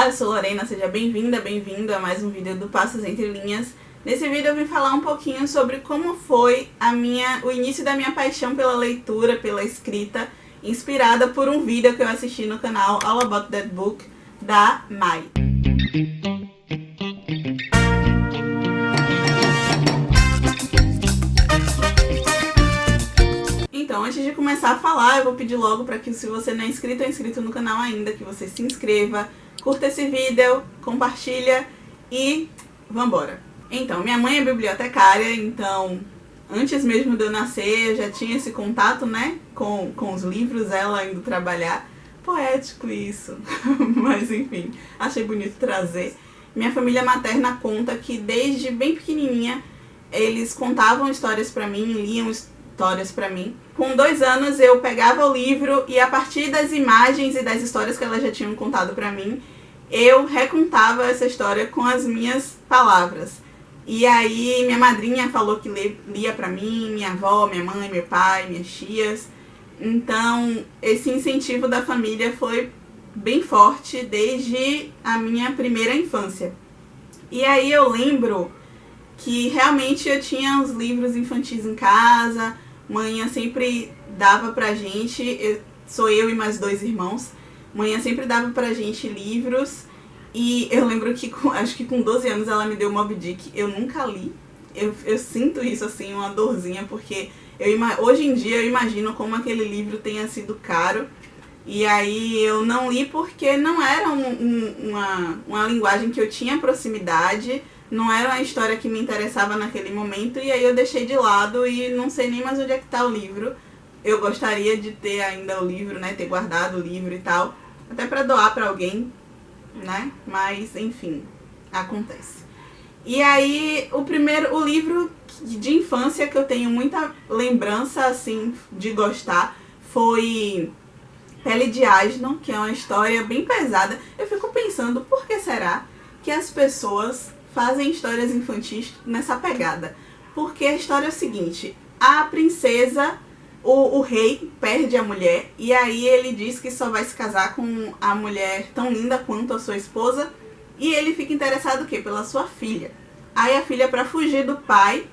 Olá, eu sou Lorena, seja bem-vinda, bem-vindo a mais um vídeo do Passos Entre Linhas. Nesse vídeo eu vim falar um pouquinho sobre como foi o início da minha paixão pela leitura, pela escrita, inspirada por um vídeo que eu assisti no canal All About That Book, da Mai. Então, antes de começar a falar, eu vou pedir logo para que, se você não é inscrito ou inscrito no canal ainda, que você se inscreva, curta esse vídeo, compartilha e vambora. Então, minha mãe é bibliotecária, então antes mesmo de eu nascer eu já tinha esse contato, né, com os livros, ela indo trabalhar. Poético isso, mas enfim, achei bonito trazer. Minha família materna conta que desde bem pequenininha eles contavam histórias pra mim, liam histórias pra mim. Com 2 anos eu pegava o livro e, a partir das imagens e das histórias que elas já tinham contado pra mim, eu recontava essa história com as minhas palavras. E aí minha madrinha falou que lia pra mim, minha avó, minha mãe, meu pai, minhas tias. Então esse incentivo da família foi bem forte desde a minha primeira infância. E aí eu lembro que realmente eu tinha uns livros infantis em casa. Mãe sempre dava pra gente, sou eu e mais 2 irmãos, mãe sempre dava pra gente livros. E eu lembro que, acho que com 12 anos ela me deu Moby Dick, eu nunca li. Eu sinto isso assim, uma dorzinha, porque hoje em dia eu imagino como aquele livro tenha sido caro. E aí eu não li porque não era uma linguagem que eu tinha proximidade, não era uma história que me interessava naquele momento, e aí eu deixei de lado e não sei nem mais onde é que tá o livro. Eu gostaria de ter ainda o livro, né, ter guardado o livro e tal, até pra doar pra alguém, né, mas enfim, acontece. E aí o livro de infância que eu tenho muita lembrança, assim, de gostar, foi Pele de Asno, que é uma história bem pesada. Eu fico pensando, por que será que as pessoas fazem histórias infantis nessa pegada? Porque a história é o seguinte: a princesa, o rei perde a mulher, e aí ele diz que só vai se casar com a mulher tão linda quanto a sua esposa, e ele fica interessado o quê? Pela sua filha. Aí a filha, para fugir do pai,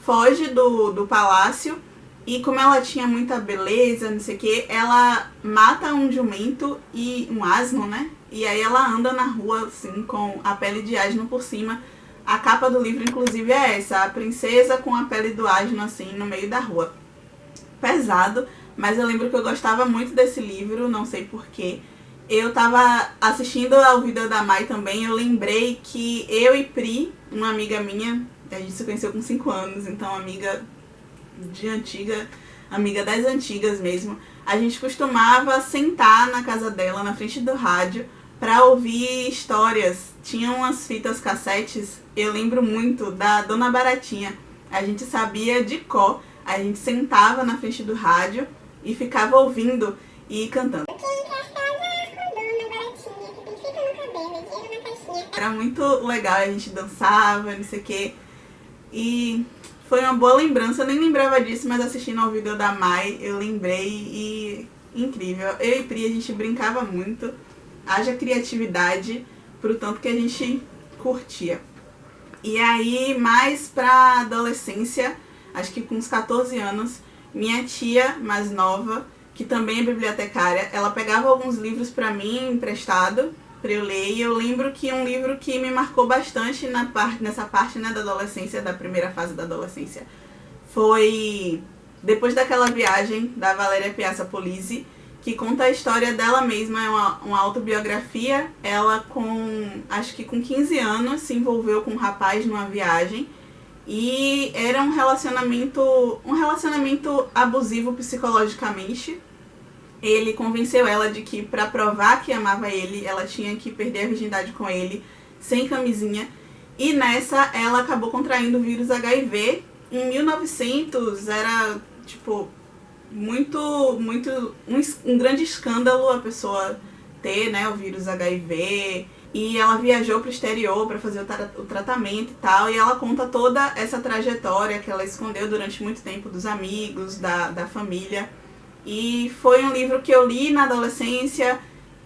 foge do palácio, e como ela tinha muita beleza, não sei o que, ela mata um jumento e um asno, né? E aí ela anda na rua, assim, com a pele de asno por cima. A capa do livro, inclusive, é essa: a princesa com a pele do asno, assim, no meio da rua. Pesado, mas eu lembro que eu gostava muito desse livro, não sei porquê. Eu tava assistindo ao vídeo da Mai também, eu lembrei que eu e Pri, uma amiga minha, a gente se conheceu com 5 anos, então amiga de antiga, amiga das antigas mesmo, a gente costumava sentar na casa dela, na frente do rádio, pra ouvir histórias. Tinha umas fitas cassetes, eu lembro muito da Dona Baratinha, a gente sabia de cor, a gente sentava na frente do rádio e ficava ouvindo e cantando. Era muito legal, a gente dançava, não sei o que, e foi uma boa lembrança. Eu nem lembrava disso, mas assistindo ao vídeo da Mai eu lembrei, e incrível. Eu e Pri, a gente brincava muito, haja criatividade pro tanto que a gente curtia. E aí, mais pra adolescência, acho que com uns 14 anos, minha tia mais nova, que também é bibliotecária, ela pegava alguns livros pra mim emprestado pra eu ler. E eu lembro que um livro que me marcou bastante nessa parte, né, da adolescência, da primeira fase da adolescência, foi Depois daquela Viagem, da Valéria Piazza Polizzi, que conta a história dela mesma. É uma autobiografia. Ela, acho que com 15 anos, se envolveu com um rapaz numa viagem, e era um relacionamento abusivo psicologicamente. Ele convenceu ela de que, para provar que amava ele, ela tinha que perder a virgindade com ele, sem camisinha. E nessa, ela acabou contraindo o vírus HIV. Em 1900, era, tipo, um grande escândalo a pessoa ter, né, o vírus HIV. E ela viajou pro exterior para fazer o tratamento e tal. E ela conta toda essa trajetória que ela escondeu durante muito tempo dos amigos, da família. E foi um livro que eu li na adolescência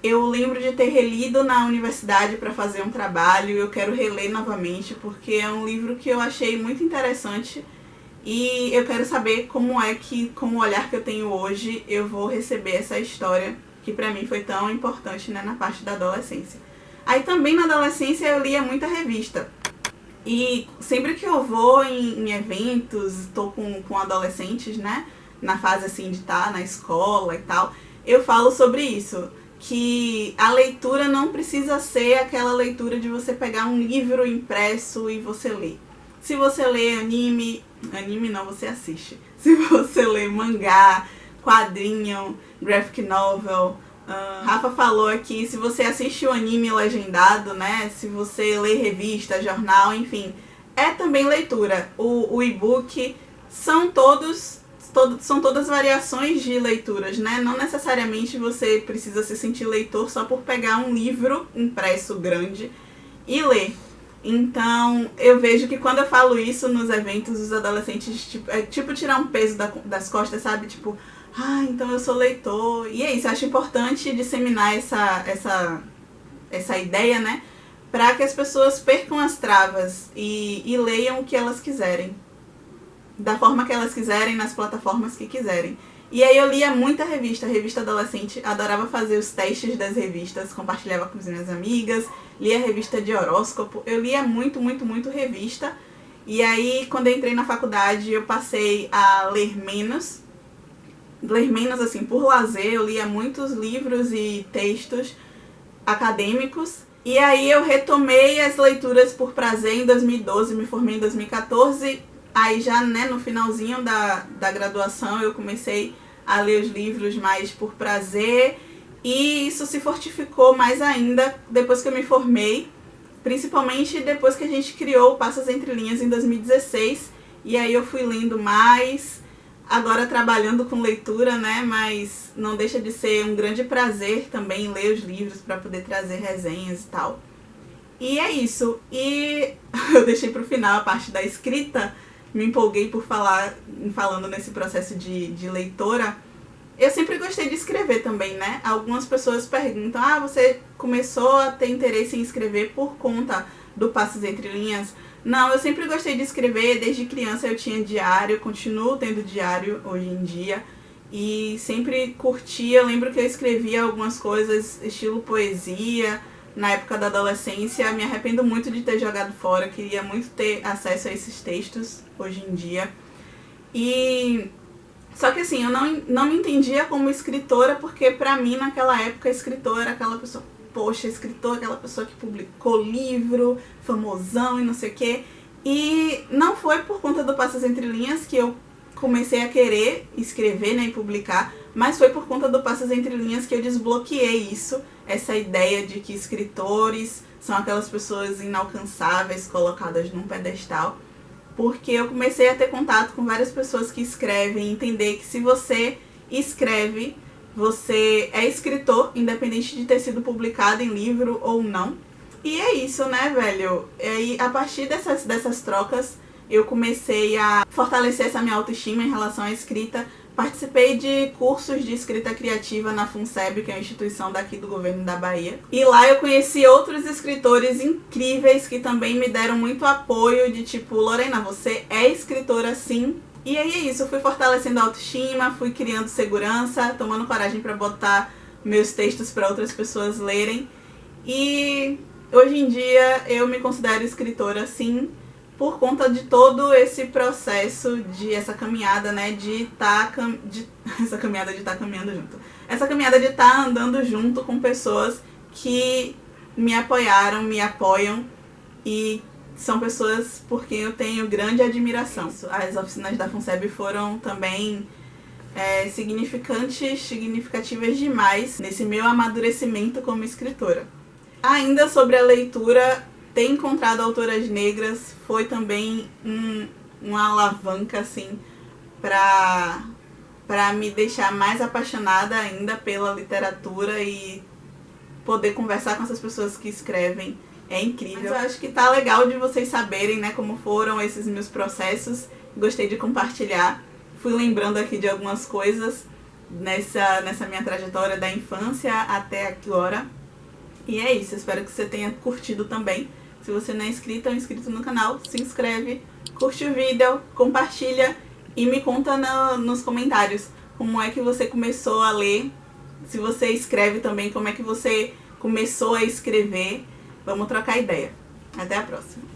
Eu lembro de ter relido na universidade para fazer um trabalho, eu quero reler novamente, porque é um livro que eu achei muito interessante e eu quero saber como é que, com o olhar que eu tenho hoje, eu vou receber essa história que pra mim foi tão importante, né, na parte da adolescência. Aí também na adolescência eu lia muita revista. E sempre que eu vou em eventos, estou com adolescentes, né, na fase assim de estar na escola e tal, eu falo sobre isso, que a leitura não precisa ser aquela leitura de você pegar um livro impresso e você ler. Se você lê anime não, você assiste. Se você lê mangá, quadrinho, graphic novel, Rafa falou aqui, se você assiste o anime legendado, né, se você lê revista, jornal, enfim, é também leitura. O e-book são são todas variações de leituras, né? Não necessariamente você precisa se sentir leitor só por pegar um livro impresso grande e ler. Então, eu vejo que quando eu falo isso nos eventos, os adolescentes, tipo tirar um peso das costas, sabe? Tipo, então eu sou leitor. E é isso, eu acho importante disseminar essa ideia, né? Para que as pessoas percam as travas e leiam o que elas quiserem. Da forma que elas quiserem, nas plataformas que quiserem. E aí eu lia muita revista adolescente, adorava fazer os testes das revistas, compartilhava com as minhas amigas, lia revista de horóscopo, eu lia muito revista. E aí, quando eu entrei na faculdade, eu passei a ler menos assim, por lazer, eu lia muitos livros e textos acadêmicos. E aí eu retomei as leituras por prazer em 2012, me formei em 2014, aí já, né, no finalzinho da graduação eu comecei a ler os livros mais por prazer, e isso se fortificou mais ainda depois que eu me formei, principalmente depois que a gente criou o Passos Entre Linhas em 2016, e aí eu fui lendo mais, agora trabalhando com leitura, né, mas não deixa de ser um grande prazer também ler os livros para poder trazer resenhas e tal. E é isso, e eu deixei pro final a parte da escrita, me empolguei por falando nesse processo de leitora. Eu sempre gostei de escrever também, né? Algumas pessoas perguntam, você começou a ter interesse em escrever por conta do Passos Entre Linhas? Não, eu sempre gostei de escrever, desde criança eu tinha diário, continuo tendo diário hoje em dia. E sempre curtia, lembro que eu escrevia algumas coisas estilo poesia, na época da adolescência. Me arrependo muito de ter jogado fora, queria muito ter acesso a esses textos hoje em dia. E só que assim, eu não me entendia como escritora, porque pra mim naquela época escritor era aquela pessoa, escritor, aquela pessoa que publicou livro, famosão e não sei o quê. E não foi por conta do Passos Entre Linhas que eu comecei a querer escrever, né, e publicar, mas foi por conta do Passos Entre Linhas que eu desbloqueei isso, essa ideia de que escritores são aquelas pessoas inalcançáveis, colocadas num pedestal, porque eu comecei a ter contato com várias pessoas que escrevem, entender que se você escreve, você é escritor, independente de ter sido publicado em livro ou não. E é isso, né, velho? E a partir dessas trocas, eu comecei a fortalecer essa minha autoestima em relação à escrita. Participei de cursos de escrita criativa na FUNSEB, que é uma instituição daqui do governo da Bahia. E lá eu conheci outros escritores incríveis que também me deram muito apoio, de tipo, Lorena, você é escritora sim. E aí é isso, eu fui fortalecendo a autoestima, fui criando segurança, tomando coragem para botar meus textos para outras pessoas lerem. E hoje em dia eu me considero escritora sim, por conta de todo esse processo essa caminhada, né, essa caminhada de estar caminhando junto. Essa caminhada de estar andando junto com pessoas que me apoiaram, me apoiam e são pessoas por quem eu tenho grande admiração. As oficinas da FUNSEB foram também significativas demais nesse meu amadurecimento como escritora. Ainda sobre a leitura, ter encontrado autoras negras foi também uma alavanca, assim, pra me deixar mais apaixonada ainda pela literatura e poder conversar com essas pessoas que escrevem. É incrível. Mas eu acho que tá legal de vocês saberem, né, como foram esses meus processos. Gostei de compartilhar. Fui lembrando aqui de algumas coisas. nessa minha trajetória da infância até agora. E é isso, espero que você tenha curtido também. Se você não é inscrito ou inscrito no canal, se inscreve, curte o vídeo, compartilha e me conta nos comentários como é que você começou a ler. Se você escreve também, como é que você começou a escrever. Vamos trocar ideia. Até a próxima.